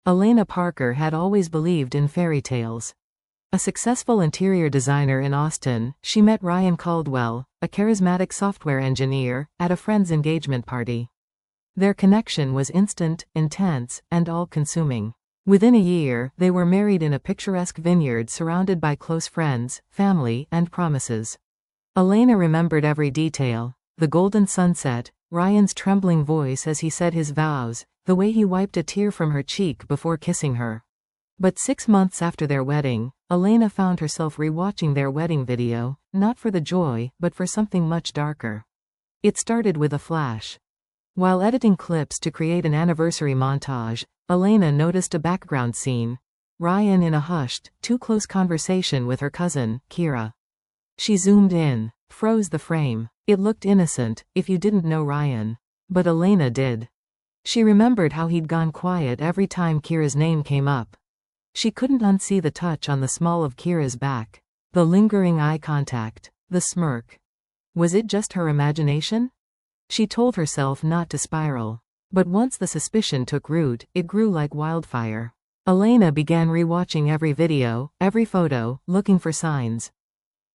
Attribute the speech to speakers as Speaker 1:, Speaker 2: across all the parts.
Speaker 1: Elena Parker had always believed in fairy tales. A successful interior designer in Austin, she met Ryan Caldwell, a charismatic software engineer, at a friend's engagement party. Their connection was instant, intense, and all-consuming. Within a year, they were married in a picturesque vineyard surrounded by close friends, family, and promises. Elena remembered every detail: the golden sunset, Ryan's trembling voice as he said his vows, the way he wiped a tear from her cheek before kissing her. But 6 months after their wedding, Elena found herself rewatching their wedding video, not for the joy, but for something much darker. It started with a flash. While editing clips to create an anniversary montage, Elena noticed a background scene: Ryan in a hushed, too-close conversation with her cousin, Kira. She zoomed in, froze the frame. It looked innocent, if you didn't know Ryan. But Elena did. She remembered how he'd gone quiet every time Kira's name came up. She couldn't unsee the touch on the small of Kira's back, the lingering eye contact, the smirk. Was it just her imagination? She told herself not to spiral. But once the suspicion took root, it grew like wildfire. Elena began rewatching every video, every photo, looking for signs.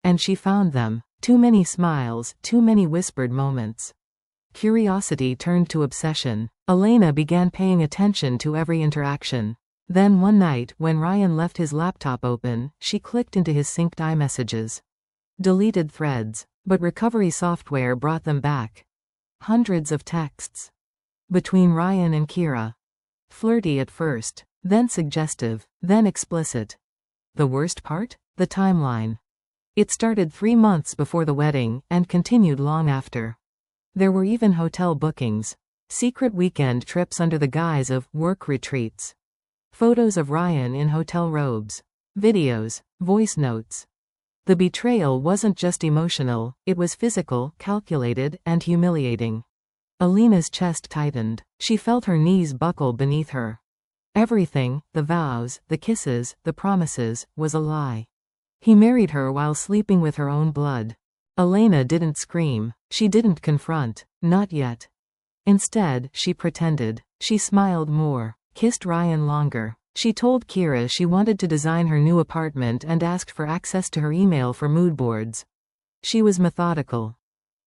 Speaker 1: And she found them. Too many smiles, too many whispered moments. Curiosity turned to obsession. Elena began paying attention to every interaction. Then one night, when Ryan left his laptop open, she clicked into his synced iMessages. Deleted threads. But recovery software brought them back. Hundreds of texts. Between Ryan and Kira. Flirty at first, then suggestive, then explicit. The worst part? The timeline. It started 3 months before the wedding, and continued long after. There were even hotel bookings. Secret weekend trips under the guise of work retreats. Photos of Ryan in hotel robes. Videos, voice notes. The betrayal wasn't just emotional, it was physical, calculated, and humiliating. Elena's chest tightened. She felt her knees buckle beneath her. Everything, the vows, the kisses, the promises, was a lie. He married her while sleeping with her own blood. Elena didn't scream. She didn't confront. Not yet. Instead, she pretended. She smiled more. Kissed Ryan longer. She told Kira she wanted to design her new apartment and asked for access to her email for mood boards. She was methodical.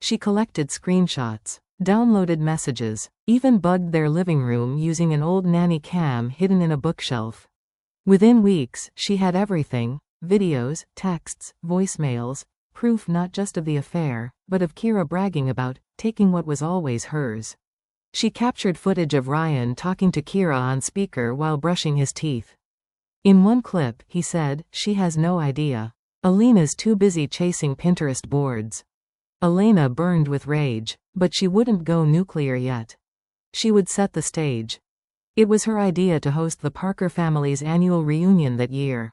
Speaker 1: She collected screenshots, downloaded messages, even bugged their living room using an old nanny cam hidden in a bookshelf. Within weeks, she had everything: videos, texts, voicemails, proof not just of the affair, but of Kira bragging about taking what was always hers. She captured footage of Ryan talking to Kira on speaker while brushing his teeth. In one clip, he said, "She has no idea. Elena's too busy chasing Pinterest boards." Elena burned with rage, but she wouldn't go nuclear yet. She would set the stage. It was her idea to host the Parker family's annual reunion that year.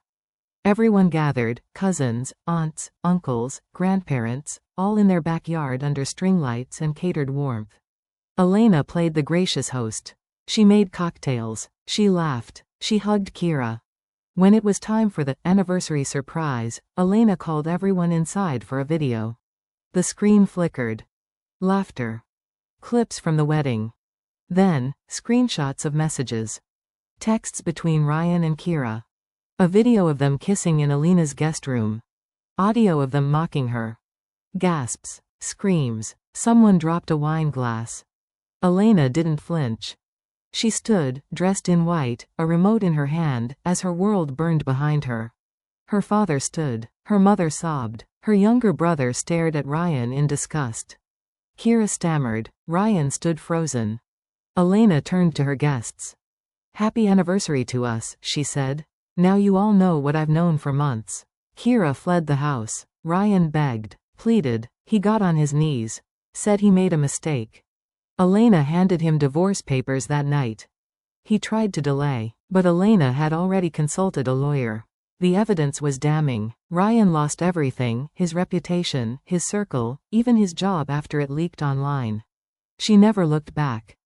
Speaker 1: Everyone gathered: cousins, aunts, uncles, grandparents, all in their backyard under string lights and catered warmth. Elena played the gracious host. She made cocktails. She laughed. She hugged Kira. When it was time for the anniversary surprise, Elena called everyone inside for a video. The screen flickered. Laughter. Clips from the wedding. Then, screenshots of messages. Texts between Ryan and Kira. A video of them kissing in Elena's guest room. Audio of them mocking her. Gasps. Screams. Someone dropped a wine glass. Elena didn't flinch. She stood, dressed in white, a remote in her hand, as her world burned behind her. Her father stood. Her mother sobbed. Her younger brother stared at Ryan in disgust. Kira stammered. Ryan stood frozen. Elena turned to her guests. "Happy anniversary to us," she said. "Now you all know what I've known for months." Kira fled the house. Ryan begged, pleaded. He got on his knees. Said he made a mistake. Elena handed him divorce papers that night. He tried to delay, but Elena had already consulted a lawyer. The evidence was damning. Ryan lost everything: his reputation, his circle, even his job after it leaked online. She never looked back.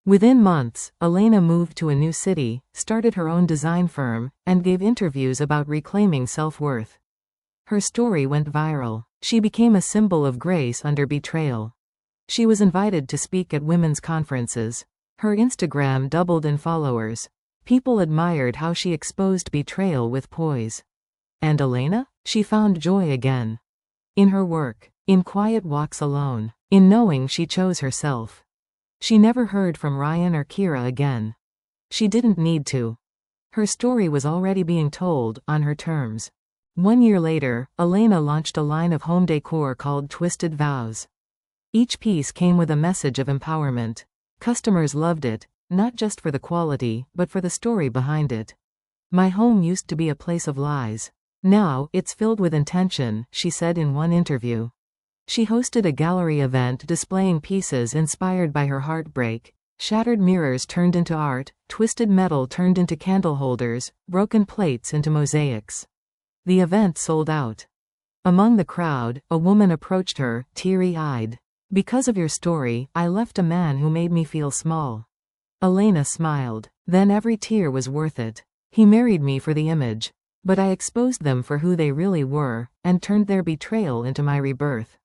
Speaker 1: Within months, Elena moved to a new city, started her own design firm, and gave interviews about reclaiming self-worth. Her story went viral. She became a symbol of grace under betrayal. She was invited to speak at women's conferences. Her Instagram doubled in followers. People admired how she exposed betrayal with poise. And Elena? She found joy again. In her work. In quiet walks alone. In knowing she chose herself. She never heard from Ryan or Kira again. She didn't need to. Her story was already being told, on her terms. 1 year later, Elena launched a line of home decor called Twisted Vows. Each piece came with a message of empowerment. Customers loved it, not just for the quality, but for the story behind it. My home used to be a place of lies. Now, it's filled with intention, she said in one interview. She hosted a gallery event displaying pieces inspired by her heartbreak. Shattered mirrors turned into art, twisted metal turned into candle holders, broken plates into mosaics. The event sold out. Among the crowd, a woman approached her, teary-eyed. Because of your story, I left a man who made me feel small. Elena smiled. Then every tear was worth it. He married me for the image. But I exposed them for who they really were, and turned their betrayal into my rebirth.